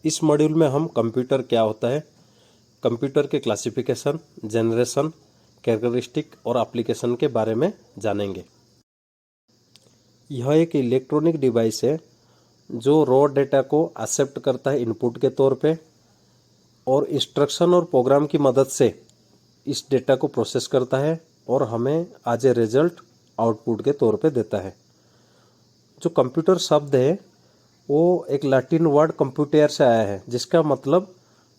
इस मॉड्यूल में हम कंप्यूटर क्या होता है, कंप्यूटर के क्लासिफिकेशन, जनरेशन, कैरेक्टरिस्टिक और एप्लीकेशन के बारे में जानेंगे। यह एक इलेक्ट्रॉनिक डिवाइस है जो रॉ डेटा को एक्सेप्ट करता है इनपुट के तौर पे और इंस्ट्रक्शन और प्रोग्राम की मदद से इस डेटा को प्रोसेस करता है और हमें एज ए रिजल्ट आउटपुट के तौर पे देता है। जो कंप्यूटर शब्द है वो एक लैटिन वर्ड कंप्यूटर से आया है जिसका मतलब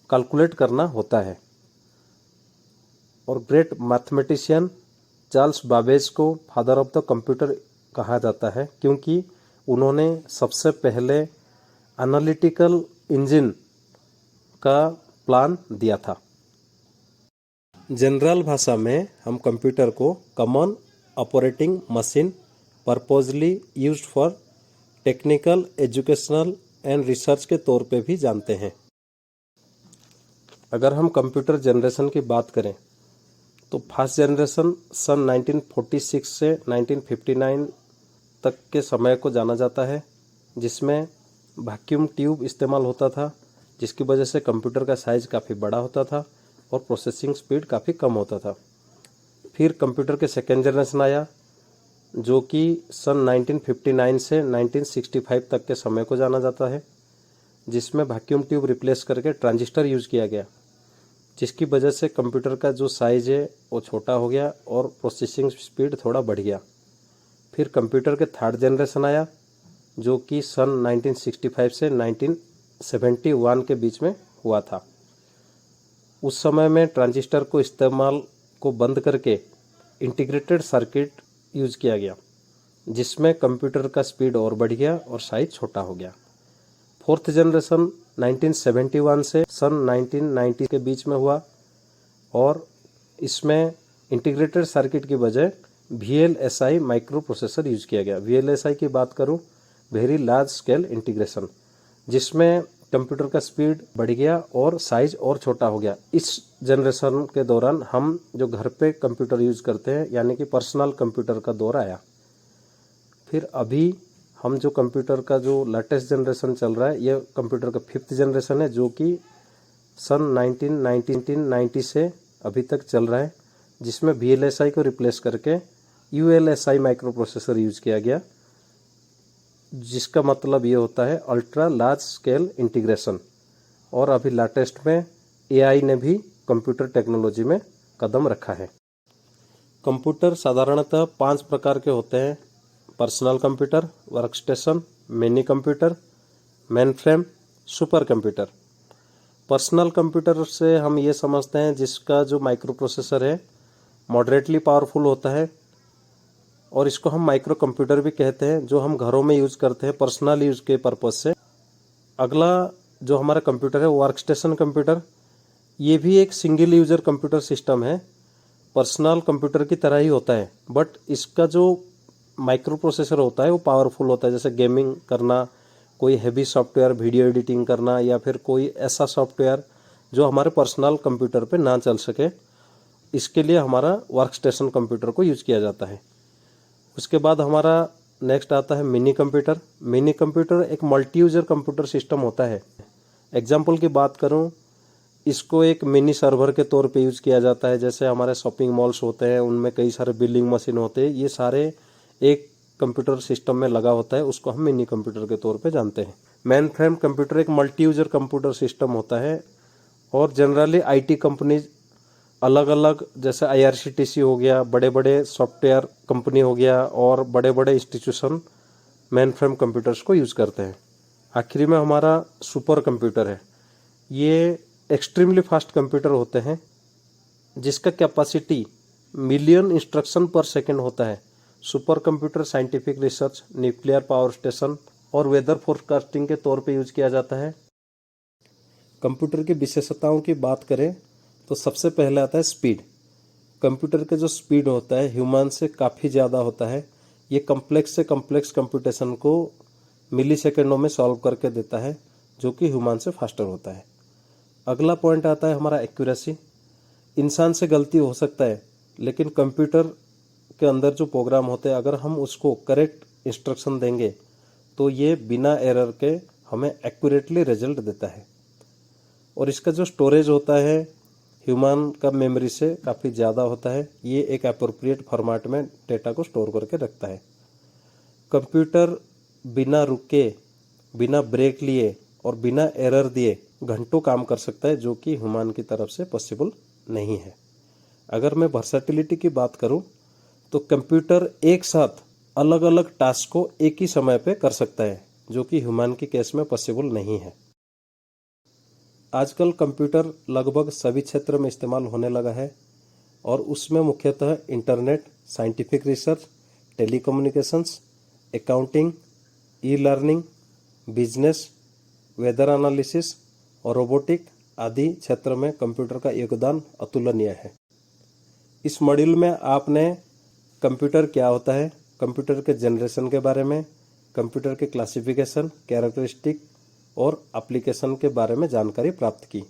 कैलकुलेट करना होता है। और ग्रेट मैथमेटिशियन चार्ल्स बाबेज को फादर ऑफ द कंप्यूटर कहा जाता है क्योंकि उन्होंने सबसे पहले एनालिटिकल इंजन का प्लान दिया था। जनरल भाषा में हम कंप्यूटर को common operating machine purposely used for technical, educational and research के तौर पे भी जानते हैं। अगर हम कंप्यूटर जनरेशन की बात करें तो फर्स्ट जनरेशन सन 1946 से 1959 तक के समय को जाना जाता है, जिसमें वैक्यूम ट्यूब इस्तेमाल होता था, जिसकी वजह से कंप्यूटर का साइज़ काफ़ी बड़ा होता था और प्रोसेसिंग स्पीड काफ़ी कम होता था। फिर कंप्यूटर के सेकेंड जनरेशन आया जो कि सन 1959 से 1965 तक के समय को जाना जाता है, जिसमें वैक्यूम ट्यूब रिप्लेस करके ट्रांजिस्टर यूज़ किया गया, जिसकी वजह से कंप्यूटर का जो साइज़ है वो छोटा हो गया और प्रोसेसिंग स्पीड थोड़ा बढ़ गया। फिर कंप्यूटर के थर्ड जनरेशन आया जो कि सन 1965 से 1971 के बीच में हुआ था। उस समय में ट्रांजिस्टर को इस्तेमाल को बंद करके इंटीग्रेटेड सर्किट यूज़ किया गया, जिसमें कंप्यूटर का स्पीड और बढ़ गया और साइज छोटा हो गया। फोर्थ जनरेशन 1971 से सन 1990 के बीच में हुआ और इसमें इंटीग्रेटेड सर्किट की बजाय VLSI माइक्रो प्रोसेसर यूज़ किया गया। VLSI की बात करूं, वेरी लार्ज स्केल इंटीग्रेशन, जिसमें कंप्यूटर का स्पीड बढ़ गया और साइज और छोटा हो गया। इस जनरेशन के दौरान हम जो घर पे कंप्यूटर यूज़ करते हैं यानी कि पर्सनल कंप्यूटर का दौर आया। फिर अभी हम जो कंप्यूटर का जो लेटेस्ट जनरेशन चल रहा है, ये कंप्यूटर का फिफ्थ जनरेशन है जो कि सन 1990 से अभी तक चल रहा है, जिसमें VLSI को रिप्लेस करके ULSI माइक्रो प्रोसेसर यूज़ किया गया, जिसका मतलब ये होता है अल्ट्रा लार्ज स्केल इंटीग्रेशन। और अभी लेटेस्ट में AI ने भी कंप्यूटर टेक्नोलॉजी में कदम रखा है। कंप्यूटर साधारणतः 5 प्रकार के होते हैं: personal computer, workstation, mini computer, mainframe, super computer. Personal computer से हम ये समझते हैं जिसका जो माइक्रो प्रोसेसर है मॉडरेटली पावरफुल होता है और इसको हम माइक्रो कंप्यूटर भी कहते हैं, जो हम घरों में यूज़ करते हैं पर्सनल यूज़ के पर्पज़ से। अगला जो हमारा कंप्यूटर है वर्कस्टेशन कंप्यूटर, ये भी एक सिंगल यूज़र कंप्यूटर सिस्टम है, पर्सनल कंप्यूटर की तरह ही होता है, बट इसका जो माइक्रो प्रोसेसर होता है वो पावरफुल होता है। जैसे गेमिंग करना, कोई हैवी सॉफ्टवेयर, वीडियो एडिटिंग करना या फिर कोई ऐसा सॉफ्टवेयर जो हमारे पर्सनल कंप्यूटर पे ना चल सके, इसके लिए हमारा वर्कस्टेशन कंप्यूटर को यूज़ किया जाता है। उसके बाद हमारा नेक्स्ट आता है मिनी कंप्यूटर। मिनी कंप्यूटर एक मल्टी यूज़र कंप्यूटर सिस्टम होता है। एग्जाम्पल की बात करूं, इसको एक मिनी सर्वर के तौर पे यूज़ किया जाता है। जैसे हमारे शॉपिंग मॉल्स होते हैं, उनमें कई सारे बिलिंग मशीन होते हैं, ये सारे एक कंप्यूटर सिस्टम में लगा होता है, उसको हम मिनी कंप्यूटर के तौर पे जानते हैं। मेन फ्रेम कंप्यूटर एक मल्टी यूज़र कंप्यूटर सिस्टम होता है और जनरली IT कंपनीज अलग अलग, जैसे IRCTC हो गया, बड़े बड़े सॉफ्टवेयर कंपनी हो गया और बड़े बड़े इंस्टीट्यूशन मेन फ्रेम कंप्यूटर्स को यूज़ करते हैं। आखिरी में हमारा सुपर कंप्यूटर है। ये एक्सट्रीमली फास्ट कंप्यूटर होते हैं जिसका कैपेसिटी मिलियन इंस्ट्रक्शन पर सेकेंड होता है। Super computer scientific research, nuclear power station और वेदर फोरकास्टिंग के तौर पे यूज़ किया जाता है। कंप्यूटर की विशेषताओं की बात करें तो सबसे पहले आता है स्पीड। कंप्यूटर का जो स्पीड होता है ह्यूमन से काफ़ी ज़्यादा होता है। ये कम्प्लेक्स से कम्प्लेक्स कंप्यूटेशन को मिली सेकेंडों में सॉल्व करके देता है, जो कि ह्यूमन से फास्टर होता है। अगला पॉइंट आता है हमारा एक्यूरेसी। इंसान से गलती हो सकता है, लेकिन कंप्यूटर के अंदर जो प्रोग्राम होते हैं, अगर हम उसको करेक्ट इंस्ट्रक्शन देंगे तो ये बिना एरर के हमें एक्यूरेटली रिजल्ट देता है। और इसका जो स्टोरेज होता है ह्यूमन का मेमोरी से काफ़ी ज़्यादा होता है। ये एक अप्रोप्रिएट फॉर्मेट में डेटा को स्टोर करके रखता है। कंप्यूटर बिना रुके, बिना ब्रेक लिए और बिना एरर दिए घंटों काम कर सकता है, जो कि ह्यूमन की तरफ से पॉसिबल नहीं है। अगर मैं वर्सेटिलिटी की बात करूं तो कंप्यूटर एक साथ अलग अलग टास्क को एक ही समय पे कर सकता है, जो कि ह्यूमन की केस में पॉसिबल नहीं है। आजकल कंप्यूटर लगभग सभी क्षेत्र में इस्तेमाल होने लगा है और उसमें मुख्यतः internet, scientific research, telecommunications, accounting, e learning, business, weather analysis और रोबोटिक आदि क्षेत्र में कंप्यूटर का योगदान अतुलनीय है। इस मॉड्यूल में आपने कंप्यूटर क्या होता है, कंप्यूटर के जनरेशन के बारे में, कंप्यूटर के क्लासिफिकेशन, कैरेक्टरिस्टिक और एप्लीकेशन के बारे में जानकारी प्राप्त की।